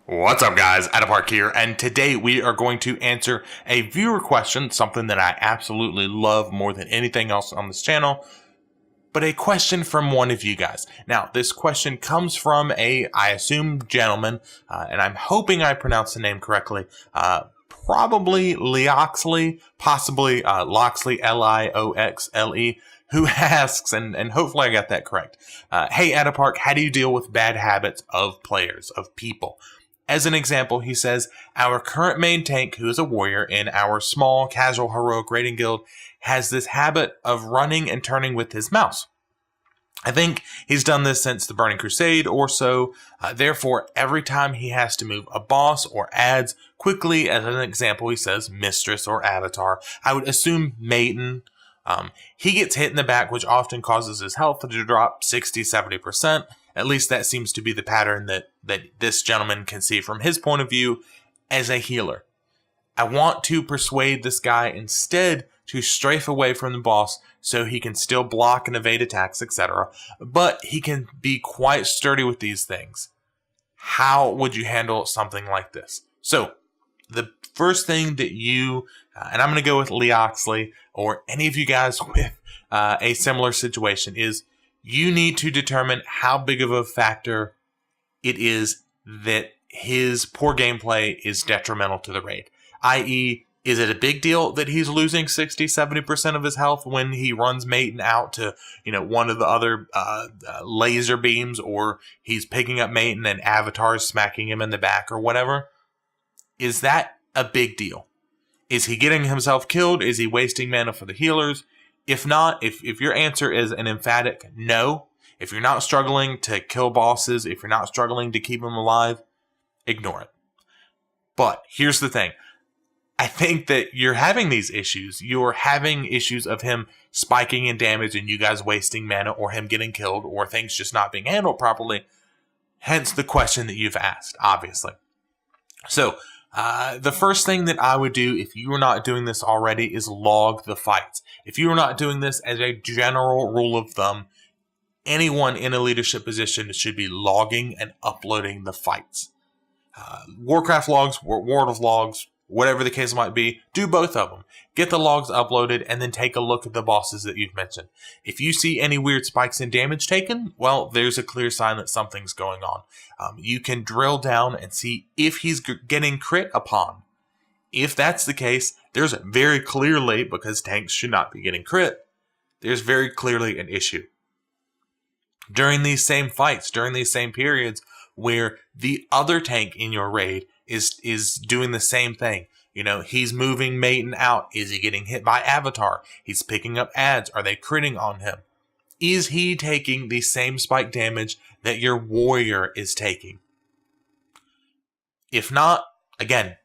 What's up, guys? Adapark here, and today we are going to answer a viewer question, something that I absolutely love more than anything else on this channel, but a question from one of you guys. Now, this question comes from I assume, gentleman, and I'm hoping I pronounced the name correctly, probably Leoxley, possibly Loxley, Lioxle, who asks, and hopefully I got that correct, hey, Adapark, how do you deal with bad habits of players, of people? As an example, he says, our current main tank, who is a warrior in our small, casual, heroic raiding guild, has this habit of running and turning with his mouse. I think he's done this since the Burning Crusade or so. Therefore, every time he has to move a boss or adds quickly, as an example, he says Mistress or Avatar. I would assume Maiden. He gets hit in the back, which often causes his health to drop 60-70%. At least that seems to be the pattern that this gentleman can see from his point of view as a healer. I want to persuade this guy instead to strafe away from the boss so he can still block and evade attacks, etc. But he can be quite sturdy with these things. How would you handle something like this? So, the first thing that you, and I'm going to go with Leoxley, or any of you guys with a similar situation, is you need to determine how big of a factor it is that his poor gameplay is detrimental to the raid. I.e., is it a big deal that he's losing 60-70% of his health when he runs Maiden out to, one of the other laser beams, or he's picking up Maiden and Avatar's smacking him in the back or whatever? Is that a big deal? Is he getting himself killed? Is he wasting mana for the healers? If not, if your answer is an emphatic no, if you're not struggling to kill bosses, if you're not struggling to keep them alive, ignore it. But here's the thing. I think that you're having these issues. You're having issues of him spiking in damage and you guys wasting mana, or him getting killed, or things just not being handled properly. Hence the question that you've asked, obviously. So, the first thing that I would do, if you are not doing this already, is log the fights. If you are not doing this, as a general rule of thumb, anyone in a leadership position should be logging and uploading the fights. Warcraft logs, World of logs, whatever the case might be, do both of them. Get the logs uploaded and then take a look at the bosses that you've mentioned. If you see any weird spikes in damage taken, well, there's a clear sign that something's going on. You can drill down and see if he's getting crit upon. If that's the case, there's very clearly, because tanks should not be getting crit, there's very clearly an issue. During these same fights, during these same periods where the other tank in your raid is doing the same thing. He's moving Maiden out. Is he getting hit by Avatar? He's picking up adds. Are they critting on him? Is he taking the same spike damage that your warrior is taking? If not, again,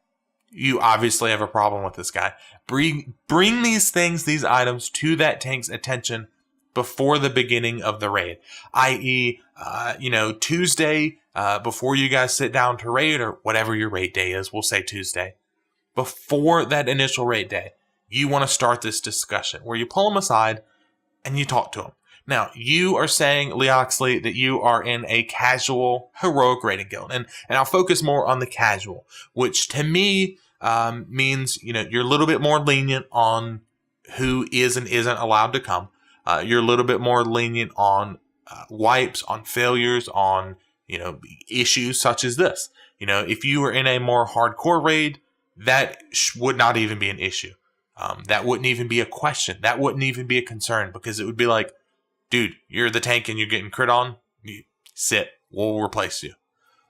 you obviously have a problem with this guy. Bring these things, these items, to that tank's attention before the beginning of the raid. I.e., Tuesday, before you guys sit down to raid, or whatever your raid day is, we'll say Tuesday. Before that initial raid day, you want to start this discussion where you pull him aside and you talk to him. Now, you are saying, Leoxley, that you are in a casual, heroic raiding guild. And I'll focus more on the casual, which to me means, you're a little bit more lenient on who is and isn't allowed to come. You're a little bit more lenient on wipes, on failures, on, issues such as this. If you were in a more hardcore raid, that would not even be an issue. That wouldn't even be a question. That wouldn't even be a concern, because it would be like, dude, you're the tank and you're getting crit on. You sit. We'll replace you.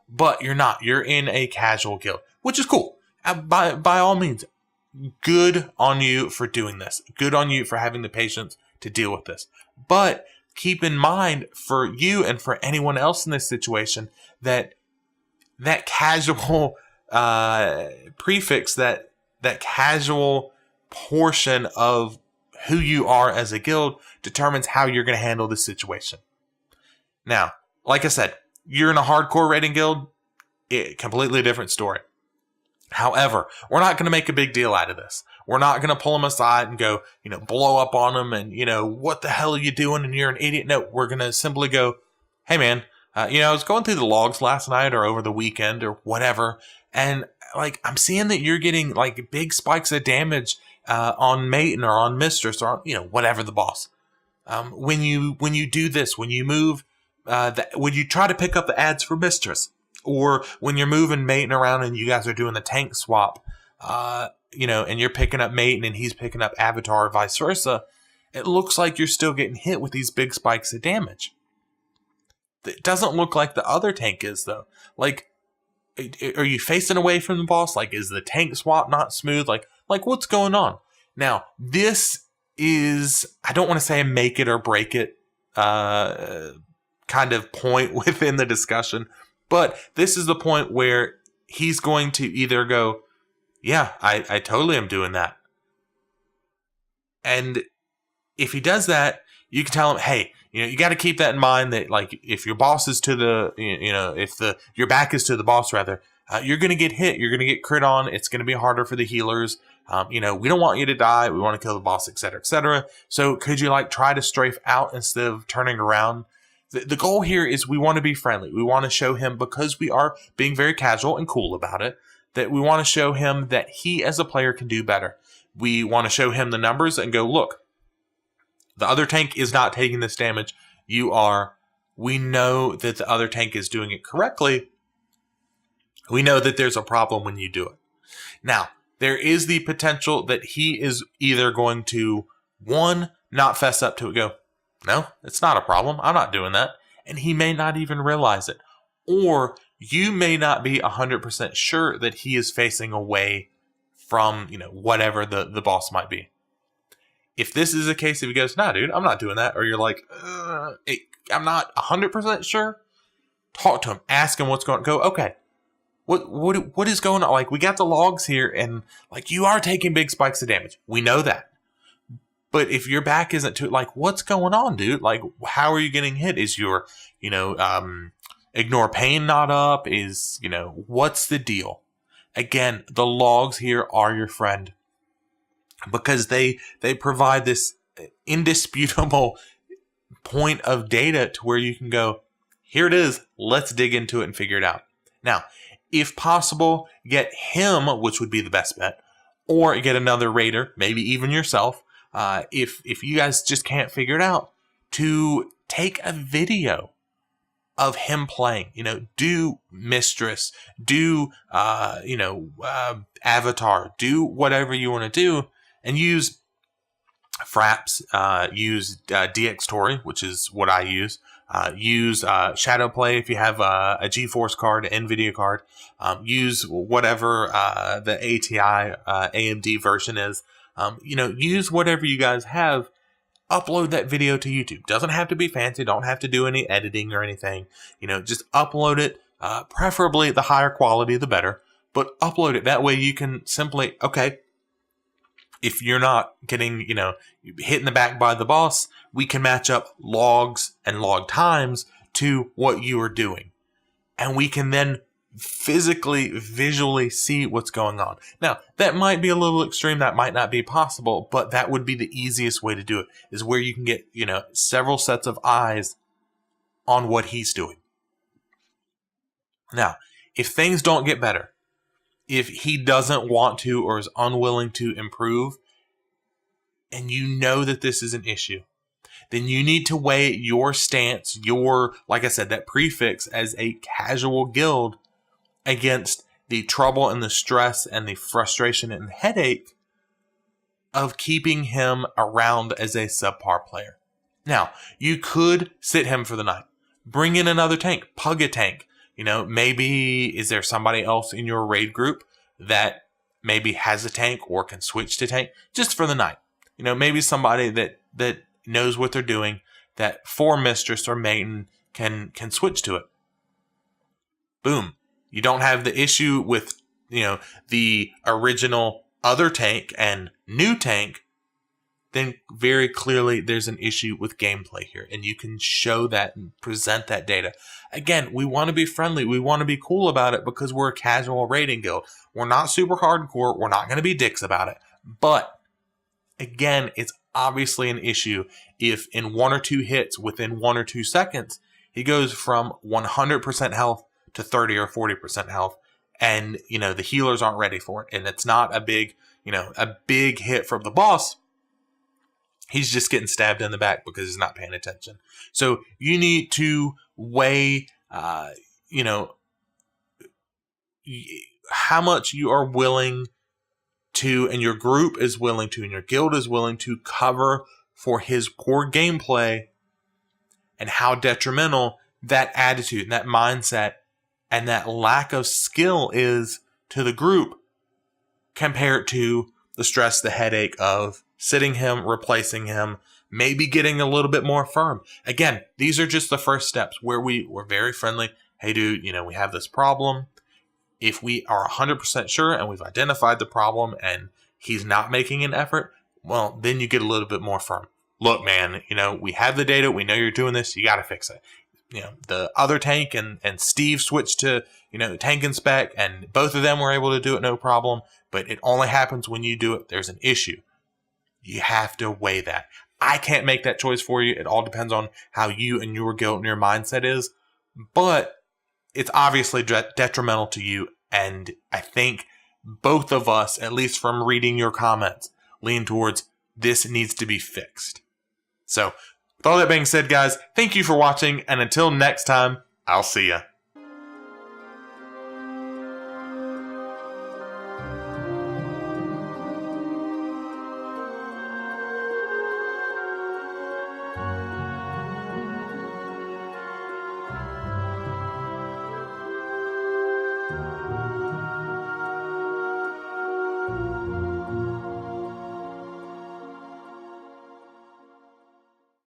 But you're not. You're in a casual guild, which is cool. By all means, good on you for doing this. Good on you for having the patience to deal with this. But keep in mind, for you and for anyone else in this situation, that casual prefix, that casual portion of who you are as a guild determines how you're going to handle this situation. Now, like I said, you're in a hardcore raiding guild, completely different story. However, we're not going to make a big deal out of this. We're not going to pull them aside and go, blow up on them and, what the hell are you doing and you're an idiot. No, we're going to simply go, hey man, I was going through the logs last night or over the weekend or whatever, and like I'm seeing that you're getting like big spikes of damage on Maiden or on Mistress or whatever the boss. When you do this, when you move, when you try to pick up the ads for Mistress, or when you're moving Maiden around and you guys are doing the tank swap, and you're picking up Maiden and he's picking up Avatar or vice versa, it looks like you're still getting hit with these big spikes of damage. It doesn't look like the other tank is, though. Like, are you facing away from the boss? Like, is the tank swap not smooth? Like what's going on? Now, this is, I don't want to say a make it or break it kind of point within the discussion, but this is the point where he's going to either go, yeah, I totally am doing that. And if he does that, you can tell him, hey, you got to keep that in mind that, like, if your boss is to the, if your back is to the boss, rather, you're going to get hit. You're going to get crit on. It's going to be harder for the healers. We don't want you to die. We want to kill the boss, etc., etc. So could you, like, try to strafe out instead of turning around? The goal here is we want to be friendly. We want to show him, because we are being very casual and cool about it, that we want to show him that he as a player can do better. We want to show him the numbers and go, look, the other tank is not taking this damage. You are. We know that the other tank is doing it correctly. We know that there's a problem when you do it. Now, there is the potential that he is either going to, one, not fess up to it, go, no, it's not a problem. I'm not doing that. And he may not even realize it. Or you may not be 100% sure that he is facing away from, whatever the boss might be. If this is a case, if he goes, nah, dude, I'm not doing that, or you're like, I'm not 100% sure, talk to him, ask him what's going on, go, okay, what is going on? Like, we got the logs here, and, like, you are taking big spikes of damage. We know that. But if your back isn't to it, like, what's going on, dude? Like, how are you getting hit? Is your, ignore pain not up? Is, what's the deal? Again, the logs here are your friend, because they provide this indisputable point of data to where you can go, here it is, let's dig into it and figure it out. Now, if possible, get him, which would be the best bet, or get another raider, maybe even yourself, if you guys just can't figure it out, to take a video of him playing, do Mistress, do, Avatar, do whatever you want to do, and use Fraps, use DxTory, which is what I use. Use Shadowplay if you have a GeForce card, an NVIDIA card. Use whatever the ATI AMD version is. Use whatever you guys have. Upload that video to YouTube. Doesn't have to be fancy. Don't have to do any editing or anything. Just upload it. Preferably the higher quality, the better. But upload it. That way you can simply, okay, if you're not getting, hit in the back by the boss, we can match up logs and log times to what you are doing. And we can then visually see what's going on. Now, that might be a little extreme. That might not be possible, but that would be the easiest way to do it, is where you can get, several sets of eyes on what he's doing. Now, if things don't get better, if he doesn't want to or is unwilling to improve, and you know that this is an issue, then you need to weigh your stance, like I said, that prefix as a casual guild against the trouble and the stress and the frustration and headache of keeping him around as a subpar player. Now, you could sit him for the night. Bring in another tank. Pug a tank. Maybe is there somebody else in your raid group that maybe has a tank or can switch to tank just for the night? Maybe somebody that knows what they're doing, that for Mistress or Maiden can switch to it. Boom. You don't have the issue with, the original other tank and new tank. Then very clearly there's an issue with gameplay here, and you can show that and present that data. Again, we want to be friendly. We want to be cool about it because we're a casual raiding guild. We're not super hardcore. We're not going to be dicks about it. But again, it's obviously an issue if in 1 or 2 hits within 1 or 2 seconds, He goes from 100% health to 30 or 40% health. And, the healers aren't ready for it. And it's not a big hit from the boss. He's just getting stabbed in the back because he's not paying attention. So you need to weigh, how much you are willing to, and your group is willing to, and your guild is willing to cover for his poor gameplay, and how detrimental that attitude and that mindset and that lack of skill is to the group compared to the stress, the headache of sitting him, replacing him, maybe getting a little bit more firm. Again, these are just the first steps where we're very friendly. Hey, dude, we have this problem. If we are 100% sure and we've identified the problem and he's not making an effort, well, then you get a little bit more firm. Look, man, we have the data. We know you're doing this. You got to fix it. The other tank and Steve switched to, tank and spec, and both of them were able to do it no problem. But it only happens when you do it. There's an issue. You have to weigh that. I can't make that choice for you. It all depends on how you and your guild and your mindset is. But it's obviously detrimental to you. And I think both of us, at least from reading your comments, lean towards this needs to be fixed. So with all that being said, guys, thank you for watching. And until next time, I'll see ya.